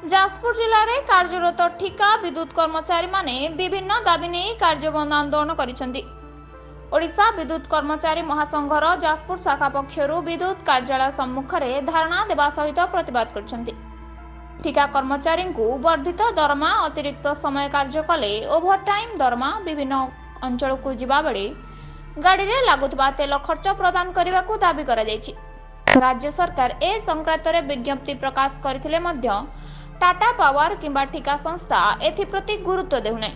जाजपुर जिले में कार्यरत ठिका विद्युत कर्मचारी माने विभिन्न दाबी नहीं कार्यबंद आंदोलन करिसेंती। ओडिशा विद्युत कर्मचारी महासंघर जाजपुर शाखा पक्षर विद्युत कार्यालय सम्मुख में धारणा देवा सहित प्रतिवाद करिसेंती। ठिका कर्मचारी को वर्धित दरमा, अतिरिक्त समय कार्य कले ओभरटाइम दरमा, विभिन्न अंचल को जिबा बेले गाड़ी रे लागुतबा तेल खर्च प्रदान करने को दाबी करा जायछि। राज्य सरकार ए संक्रांत में विज्ञप्ति प्रकाश करथिले मध्य टाटा पावर किंबा ठिका संस्था एप्रति गुरुत्व देउना।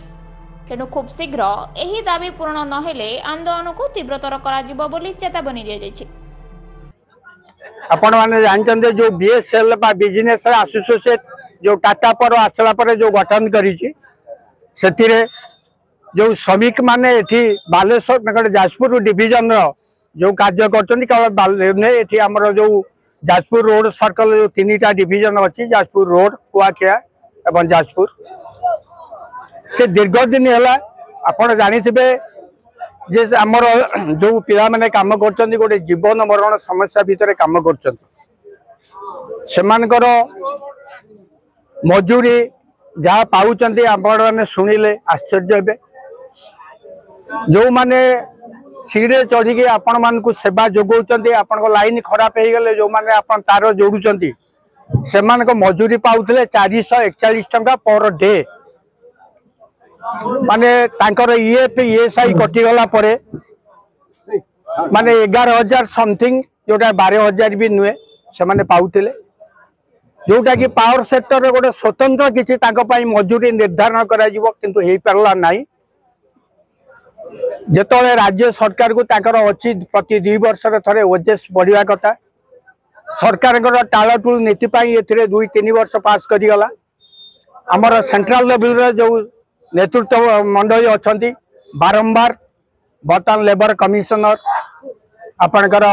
तेणु खूब शीघ्र यही दाबी पूर्ण नहेले आंदोलन को तीव्रतर करा बोली चेतावनी दिया जायछि। आपण माने जानचंदे जो बीएसएल बा बिजनेस एसोसिएट जो टाटा पर आसला पर जो गठन करिछि सेतिरे जो श्रमिक माने एठी बालेश्वर नगर जाजपुर डिवीजन रो जो कार्य करछन्ती केवल एठी हमर जो जाजपुर रोड सर्कल जो तीनटा डिवीजन अच्छी जाजपुर रोड कुआखिया एवं जाजपुर से दीर्घ दिन है आपड़ जाथे जे आमर जो पिला माने काम करछन्ती गोटे जीवन मरण समस्या भितर काम करछन्ती मजूरी जहाँ पाउछन्ती आपण माने सुनिले आश्चर्य हेबे। जो माने सीढ़े चढ़ी आपण मान को सेवा जोगाउछन्ती आपण लाइन खराब हो गले जो माने आपण तार जोड़ुछन्ती से मजूरी पाउथले 441 टंका पर डे माने तांकर ईएसआई कटिगला परे माने 11,000 समथिंग जोटा 12,000 भी नुहे से माने पाउथले जोटा कि पावर सेक्टर रे गोटे स्वतंत्र किछि तांको पई मजूरी निर्धारण करा जिवो किंतु हेई परला नाही। जेतोले राज्य सरकार को ताकर अच्छी प्रति 2 वर्ष थे ओजेस बढ़िया कथा सरकार टालटुल नीति ए 2-3 वर्ष पास करीगला। आमर सेंट्रल लेवल जो नेतृत्व मंडली अच्छा बारंबार बर्तमान लेबर कमिशनर आपणकर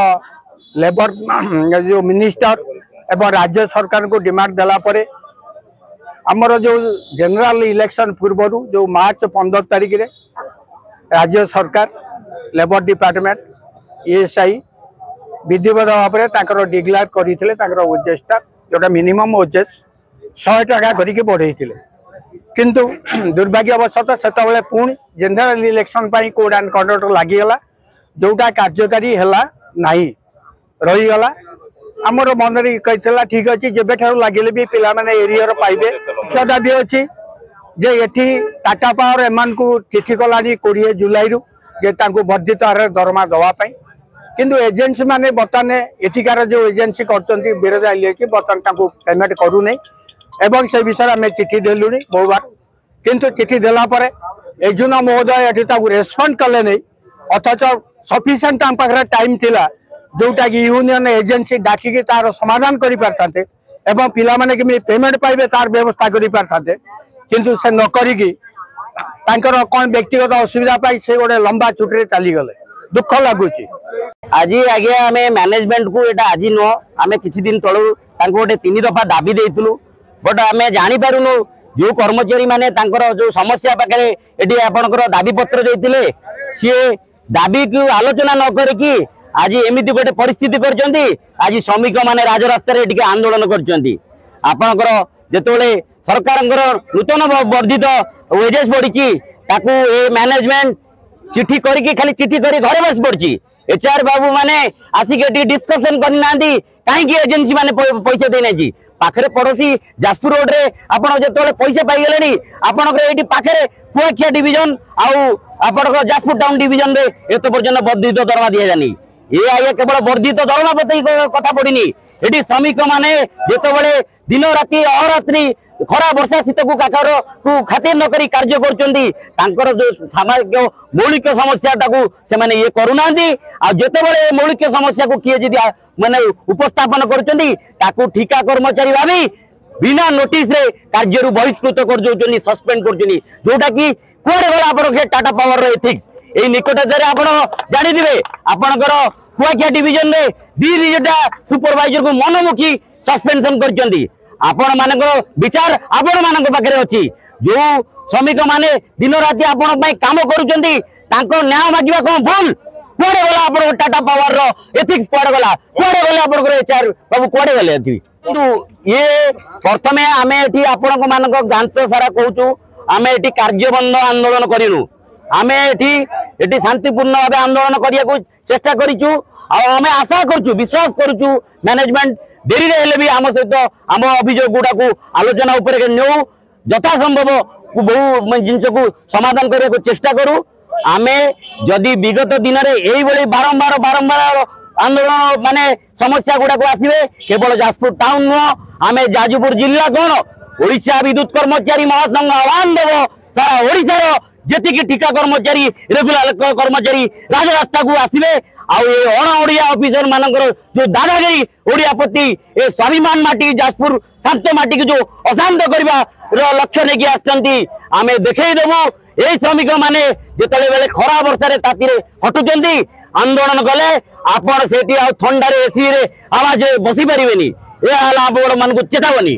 लेबर जो मिनिस्टर एवं राज्य सरकार को डिमांड देला परे आमर जो जनरल इलेक्शन पूर्व जो मार्च 15 तारिख रे राज्य सरकार लेबर डिपार्टमेंट ईएसआई विधिवत भाव में डिक्लेयर करते ओजेसटा जोटा मिनिमम ओजेस 100 टका करके बढ़े किंतु दुर्भाग्यवशत से पुणी general election code and conduct लगिगला जोटा कार्यकारी है नहीं रहीगला। आमर मन कहला ठीक अच्छे जब ठार लगे भी पिला माने एरियर पाइबे मुख्य दाबी अच्छी जे एठी टाटा पावर एमान को चिठी कलानी 20 जुलाई रु जे तांको वर्धित हार दरमा दवापाई किंतु एजेंसी माने बर्तमान एठिकार जो एजेंसी करचंती बिरजा इलेक्ट्रिक बर्तमान तांको पेमेंट करू नै एवं से विषय आम चिठी देलुनी बहु बार किंतु चिठी देला परे एजुना महोदय एठी तांको रेस्पॉन्ड कले नै अथच सफिशिएंट तां पाखरे टाइम थिला जोटा कि यूनियन एजेंसी डाकी तार समाधान करि पारथाते एवं पिला माने कि पेमेंट पाइबे तार व्यवस्था करि पारथाते किंतु से न करिकी तांकर कौन व्यक्तिगत असुविधा पाई से गोटे लंबा छुट्टी चली गले दुख लगुच। आज आगे आम मैनेजमेंट को एटा आज नुह आम किसी दिन तलू गोटे 3 दफा दाबी देइतलु बट आम जानी पारुनु जो कर्मचारी माने तांकर जो समस्या पाखे ये आपनकर दाबी पत्र देइतिले सी दाबी को आलोचना न करिकी आज एमिति गोटे परिस्थिति करचंती। आज श्रमिक माने राजरास्ता रे टिके आंदोलन करचंती। आपनकर जेतोले सरकार नूतन वर्धित वेजेस बढ़ी मैनेजमेंट चिठी करके खाली चिठी कर घरे बस पड़ी एचआर बाबू माने आसिक डिस्कसन करना कहीं एजेंसी माने पैसा देना पाखे पड़ोसी जाजपुर रोड रे आपड़ जो पैसा पाईगले आपंकर पाखे कुआखिया डिविजन आउ जाजपुर टाउन डिविजन रे एत पर्यटन वर्धित दरमा दि जानी ये आगे केवल वर्धित दरमा बतई कथा पड़नी ये श्रमिक माने जिते दिन राति अहरात्रि खरा वर्षा शीत को काकर को खातिर न करी कार्य करचंदी तांकर जो सामाजिक मौलिक समस्या टाकू से माने ये करूना आ जेते बळे मौलिक समस्या को किए जदी माने उपस्थापन करचंदी ताकू ठिका कर्मचारी भाबी बिना नोटिस रे कार्य रु बहिष्कृत कर जोचनी सस्पेंड करचनी जोटा कि कोरे गला आपन के टाटा पावर रो एथिक्स ए निकट रे आपन जानि दिबे आपनकर कुआखिया डिवीजन रे 2 रिजटा सुपरवाइजर को मनमुखी सस्पेंशन करचंदी। आपण मान विचार आपण मान पाखे अच्छी जो श्रमिक माने दिन राति आपण काम करुचंदी तांको न्याय मागिबा कोन भूल कुआडे गला आपण टाटा पावर रो एथिक्स कुआडे गले आपण एचआर बाबू कुआडे गले किंतु ये प्रथमे आमे एठी आपण मानक गांत सारा कहूचु आमे एठी कार्यबंद आंदोलन करिनु आमे एठी शांतिपूर्ण भाव आंदोलन करिया को चेष्टा करिचु आमे आशा करचु विश्वास करचु मैनेजमेंट डेरी रे हेले भी आम सहित आम अभियोग गुडा को आलोचना ऊपर नेउ यथा संभव बहु जिनस को समाधान करने को चेष्टा करू आमे जदि विगत दिन में यही बारंबार बारंबार आंदोलन माने समस्या गुड़ा को आसवे केवल जाजपुर टाउन नुह आमे जाजपुर जिला कौन ओडिशा विद्युत कर्मचारी महासंघ आह्वान देव सारा ओडिशार जेतिकी ठिका कर्मचारी रेगुलर कर्मचारी राजरास्ता को आसवे आउ ये अण ओडिया ऑफिसर मानकर जो दादागिरी ओडिया प्रति ए स्वाभिमान माटी जाजपुर शांत माटी की जो अशांत करवा लक्ष्य लेके आसचंती आमे देखई देबो ए श्रमिक माने जेतले बेले खरा वर्षा ताती हटुचंती आंदोलन गले आपण सेठी आ ठंडा रे एसी रे आवाज बसी परिबेनी ए आला आपण मन को चेतावनी।